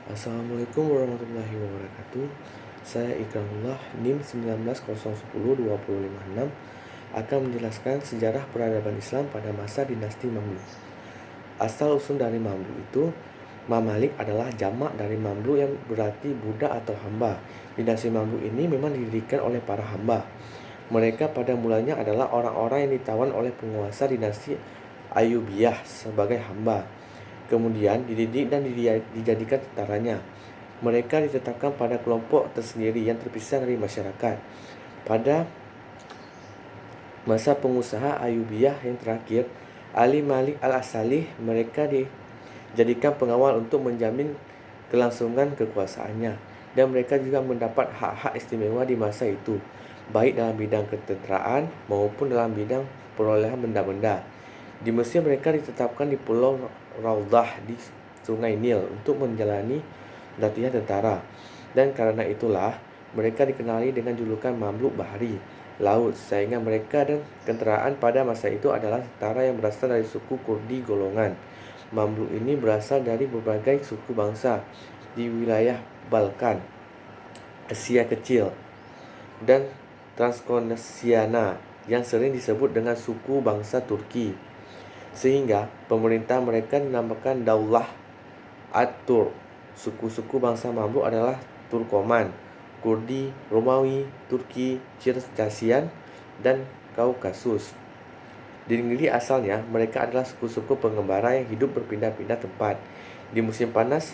Assalamualaikum warahmatullahi wabarakatuh. Saya Ikramullah, NIM 19010256 akan menjelaskan sejarah peradaban Islam pada masa dinasti Mamluk. Asal-usul dari Mamluk itu, Mamalik adalah jamak dari Mamluk yang berarti budak atau hamba. Dinasti Mamluk ini memang didirikan oleh para hamba. Mereka pada mulanya adalah orang-orang yang ditawan oleh penguasa dinasti Ayyubiyah sebagai hamba. Kemudian dididik dan dijadikan tentaranya. Mereka ditetapkan pada kelompok tersendiri yang terpisah dari masyarakat. Pada masa pengusaha Ayyubiyah yang terakhir, Ali Malik Al-Asalih, mereka dijadikan pengawal untuk menjamin kelangsungan kekuasaannya. Dan mereka juga mendapat hak-hak istimewa di masa itu, baik dalam bidang ketenteraan maupun dalam bidang perolehan benda-benda. Di Mesir mereka ditetapkan di Pulau Raudah di Sungai Nil untuk menjalani latihan tentara. Dan karena itulah mereka dikenali dengan julukan Mamluk Bahari, laut, sehingga mereka dan kenteraan pada masa itu adalah tentara yang berasal dari suku Kurdi golongan. Mamluk ini berasal dari berbagai suku bangsa di wilayah Balkan, Asia Kecil, dan Transkonesiana yang sering disebut dengan suku bangsa Turki. Sehingga pemerintah mereka dinamakan Daulah At-Turk. Suku-suku bangsa Mamluk adalah Turkoman, Kurdi, Romawi, Turki, Circassian, dan Kaukasus. Di negeri asalnya, mereka adalah suku-suku pengembara yang hidup berpindah-pindah tempat. Di musim panas,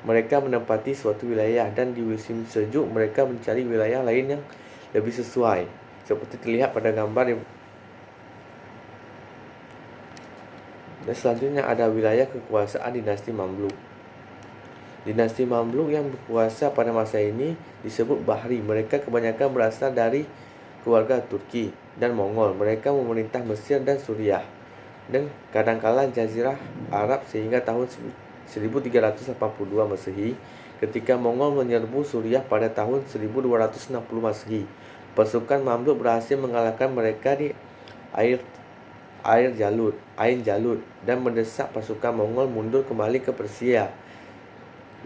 mereka menempati suatu wilayah, dan di musim sejuk mereka mencari wilayah lain yang lebih sesuai, seperti terlihat pada gambar. Dan selanjutnya ada wilayah kekuasaan dinasti Mamluk. Dinasti Mamluk yang berkuasa pada masa ini disebut Bahri. Mereka kebanyakan berasal dari keluarga Turki dan Mongol. Mereka memerintah Mesir dan Suriah, dan kadangkala Jazirah Arab sehingga tahun 1382 Masehi, ketika Mongol menyerbu Suriah pada tahun 1260 Masehi. Pasukan Mamluk berhasil mengalahkan mereka di Ain Jalut dan mendesak pasukan Mongol mundur kembali ke Persia.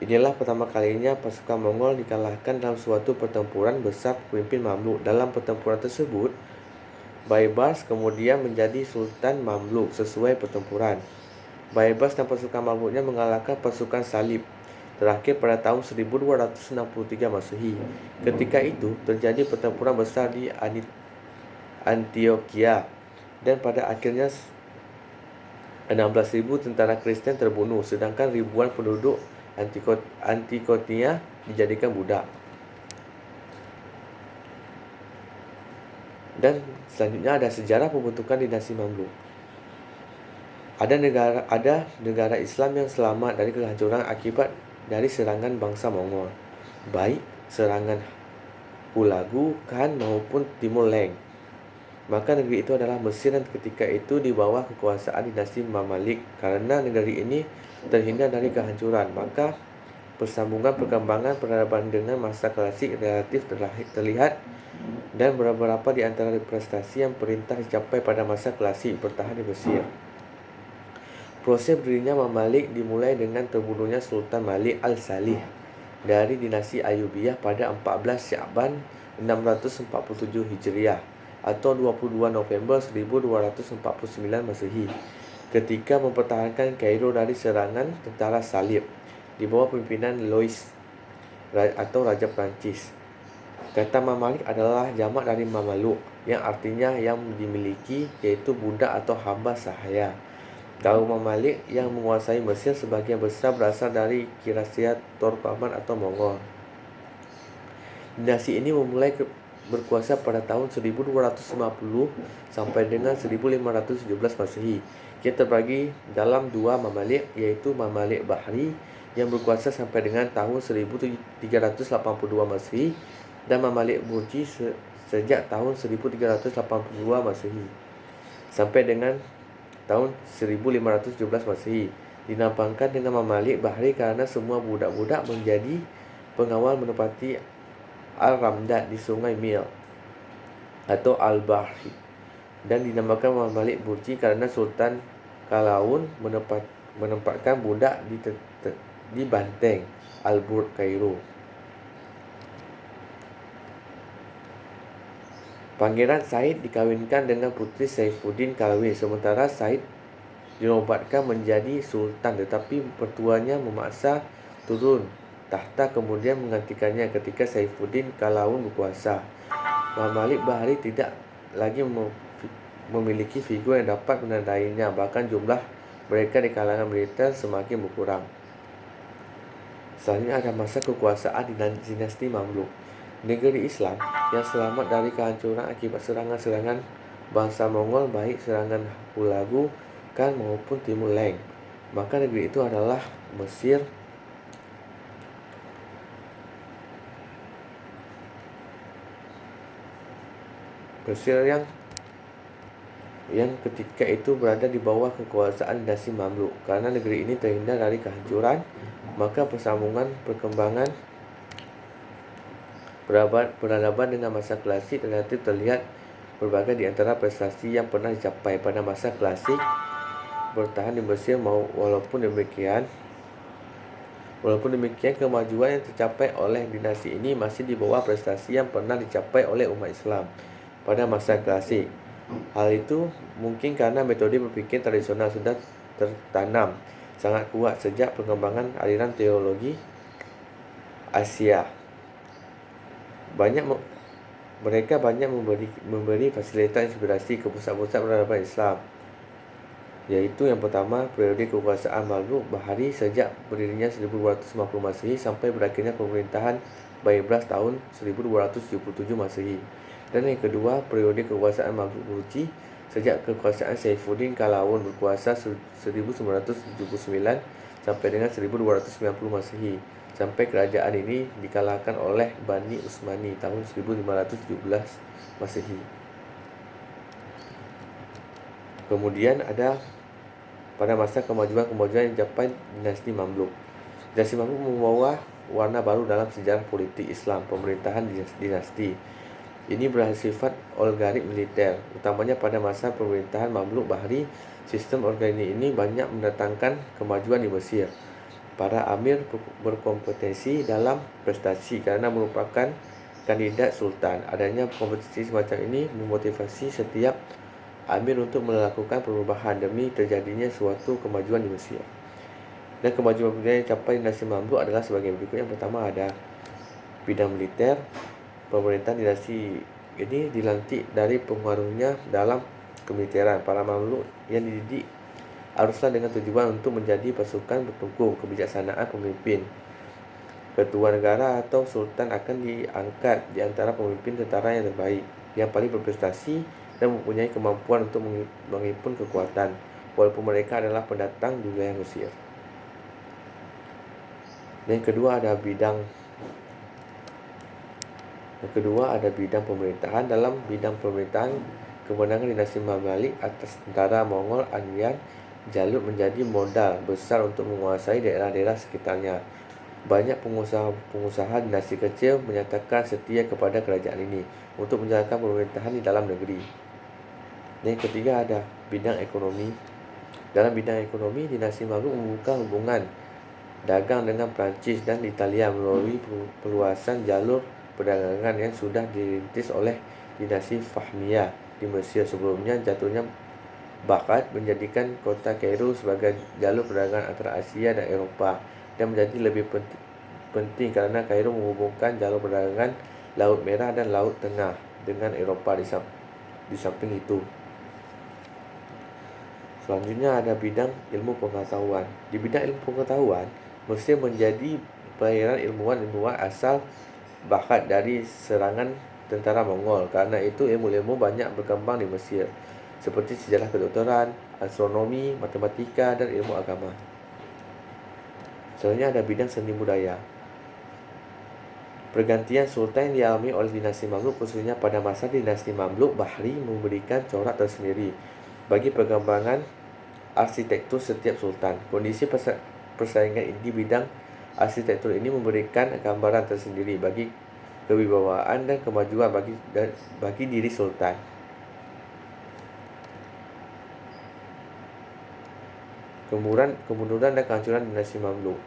Inilah pertama kalinya pasukan Mongol dikalahkan dalam suatu pertempuran besar pemimpin Mamluk. Dalam pertempuran tersebut, Baybars kemudian menjadi Sultan Mamluk sesuai pertempuran. Baybars dan pasukan Mamluknya mengalahkan pasukan Salib terakhir pada tahun 1263 Masehi. Ketika itu terjadi pertempuran besar di Antioquia, dan pada akhirnya 16.000 tentara Kristen terbunuh, sedangkan ribuan penduduk Antioquia dijadikan budak. Dan selanjutnya ada sejarah pembentukan dinasti Mamluk. Ada negara Islam yang selamat dari kehancuran akibat dari serangan bangsa Mongol, baik serangan Hulagu, Khan maupun Timur Leng. Maka negeri itu adalah Mesir, dan ketika itu di bawah kekuasaan dinasti Mamalik. Karena negeri ini terhindar dari kehancuran, maka persambungan perkembangan peradaban dengan masa klasik relatif terlihat, dan beberapa di antara prestasi yang perintah dicapai pada masa klasik bertahan di Mesir. Proses berdirinya Mamalik dimulai dengan terbunuhnya Sultan Malik Al-Salih dari dinasti Ayyubiyah pada 14 Sya'ban 647 Hijriah atau 22 November 1249 Masehi, ketika mempertahankan Kairo dari serangan tentara Salib di bawah pimpinan Louis atau Raja Prancis. Kata Mamalik adalah jamak dari Mamaluk, yang artinya yang dimiliki, yaitu budak atau hamba sahaya. Kaum Mamalik yang menguasai Mesir sebagian besar berasal dari Kirasiat, Turkoman atau Mongol. Dinasti ini memulai berkuasa pada tahun 1250 sampai dengan 1517 Masehi. Ia terbagi dalam dua Mamalik, yaitu Mamalik Bahri yang berkuasa sampai dengan tahun 1382 Masehi dan Mamalik Burji sejak tahun 1382 Masehi sampai dengan tahun 1517 Masehi. Dinamakan dengan Mamalik Bahri karena semua budak-budak menjadi pengawal menepati Al-Ramdad di Sungai Nil atau Al-Bahri, dan dinamakan Mamalik Burji karena Sultan Kalaun menempatkan budak di di Banteng, Al-Burd, Kairo. Pangeran Said dikawinkan dengan putri Saifuddin Kalawi, sementara Said dinobatkan menjadi sultan, tetapi mertuanya memaksa turun tahta kemudian menggantikannya ketika Saifuddin Kalawun berkuasa. Mamalik Bahari tidak lagi memiliki figur yang dapat menandainya, bahkan jumlah mereka di kalangan militer semakin berkurang. Selanjutnya ada masa kekuasaan dinasti Mamluk. Negeri Islam yang selamat dari kehancuran akibat serangan-serangan bangsa Mongol, baik serangan Hulagu Khan maupun Timur Leng. Maka negeri itu adalah Mesir, yang ketika itu berada di bawah kekuasaan dinasti Mamluk. Karena negeri ini terhindar dari kehancuran, maka persambungan perkembangan peradaban dengan masa klasik relatif terlihat berbagai di antara prestasi yang pernah dicapai pada masa klasik bertahan di Mesir. Walaupun demikian kemajuan yang tercapai oleh dinasti ini masih di bawah prestasi yang pernah dicapai oleh umat Islam pada masa klasik. Hal itu mungkin karena metode berpikir tradisional sudah tertanam sangat kuat sejak perkembangan aliran teologi Asia. Mereka banyak memberi fasilitas inspirasi ke pusat-pusat peradaban Islam, yaitu yang pertama, periode kekuasaan Mamluk Bahari sejak berdirinya 1250 Masehi sampai berakhirnya pemerintahan Baibars tahun 1277 Masehi. Dan yang kedua, periode kekuasaan Mamluk Buruci sejak kekuasaan Saifuddin Kalawun berkuasa 1979 sampai dengan 1290 Masehi, sampai kerajaan ini dikalahkan oleh Bani Utsmani tahun 1517 Masehi. Kemudian ada pada masa kemajuan yang dicapai dinasti Mamluk. Dinasti Mamluk membawa warna baru dalam sejarah politik Islam. Pemerintahan dinasti ini bersifat oligarki militer, utamanya pada masa pemerintahan Mamluk Bahri. Sistem oligarki ini banyak mendatangkan kemajuan di Mesir. Para amir berkompetensi dalam prestasi karena merupakan kandidat sultan. Adanya kompetisi semacam ini memotivasi setiap amir untuk melakukan perubahan demi terjadinya suatu kemajuan di Mesir. Dan kemajuan yang dicapai dinasti Mamluk adalah sebagai berikut. Yang pertama ada bidang militer. Pemerintahan dinasti ini dilantik dari pengaruhnya dalam kemiliteran. Para Mamluk yang dididik haruslah dengan tujuan untuk menjadi pasukan bertempur. Kebijaksanaan pemimpin. Ketua negara atau sultan akan diangkat di antara pemimpin tentara yang terbaik, yang paling berprestasi dan mempunyai kemampuan untuk menghimpun kekuatan, walaupun mereka adalah pendatang di wilayah Mesir. Dan yang kedua ada bidang pemerintahan. Dalam bidang pemerintahan, kemenangan dinasti Mamalik atas tentara Mongol Anyan Jalut menjadi modal besar untuk menguasai daerah-daerah sekitarnya. Banyak pengusaha dinasti kecil menyatakan setia kepada kerajaan ini untuk menjalankan pemerintahan di dalam negeri. Yang ketiga ada bidang ekonomi. Dalam bidang ekonomi, dinasti Mamluk membuka hubungan dagang dengan Prancis dan Italia melalui perluasan jalur perdagangan yang sudah dirintis oleh dinasti Fahmiyah di Mesir. Sebelumnya jatuhnya Baghdad menjadikan kota Kairo sebagai jalur perdagangan antara Asia dan Eropa, dan menjadi lebih penting karena Kairo menghubungkan jalur perdagangan Laut Merah dan Laut Tengah dengan Eropa. Di samping itu, selanjutnya ada bidang ilmu pengetahuan. Di bidang ilmu pengetahuan, Mesir menjadi kelahiran ilmuwan asal Baghdad dari serangan tentara Mongol. Karena itu ilmu-ilmu banyak berkembang di Mesir, seperti sejarah kedokteran, astronomi, matematika, dan ilmu agama. Selanjutnya ada bidang seni budaya. Pergantian sultan yang dialami oleh dinasti Mamluk, khususnya pada masa dinasti Mamluk Bahri, memberikan corak tersendiri bagi perkembangan arsitektur setiap sultan. Kondisi persaingan di bidang arsitektur ini memberikan gambaran tersendiri bagi kewibawaan dan kemajuan bagi diri sultan. Kemunduran dan kehancuran dinasti Mamluk.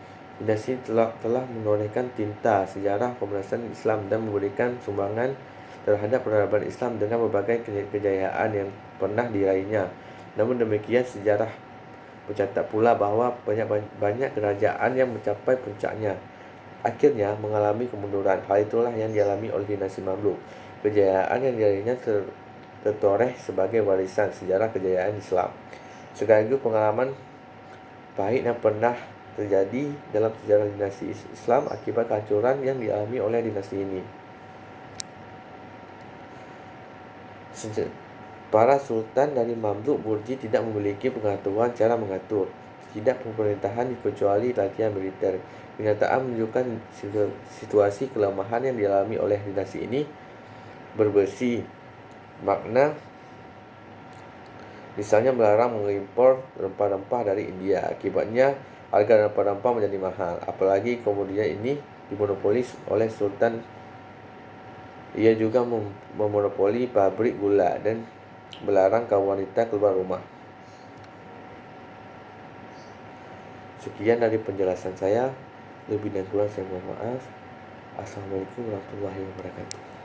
Dinasti telah menorehkan tinta sejarah pemerintahan Islam dan memberikan sumbangan terhadap peradaban Islam dengan berbagai kejayaan yang pernah diraihnya. Namun demikian, sejarah mencatat pula bahawa banyak kerajaan yang mencapai puncaknya akhirnya mengalami kemunduran. Hal itulah yang dialami oleh dinasti Mamluk. Kejayaan yang diraihnya tertoreh sebagai warisan sejarah kejayaan Islam, sekaligus pengalaman pahit yang pernah terjadi dalam sejarah dinasti Islam akibat kehancuran yang dialami oleh dinasti ini. Para sultan dari Mamluk Burji tidak memiliki pengaturan cara mengatur, tidak pemerintahan kecuali latihan militer. Kenyataan menunjukkan situasi kelemahan yang dialami oleh dinasti ini berbesi makna, misalnya melarang mengimpor rempah-rempah dari India. Akibatnya harga rempah-rempah menjadi mahal. Apalagi kemudian ini dimonopoli oleh sultan. Ia juga memonopoli pabrik gula dan melarang kaum wanita keluar rumah. Sekian dari penjelasan saya. Lebih dan kurang saya mohon maaf. Assalamualaikum warahmatullahi wabarakatuh.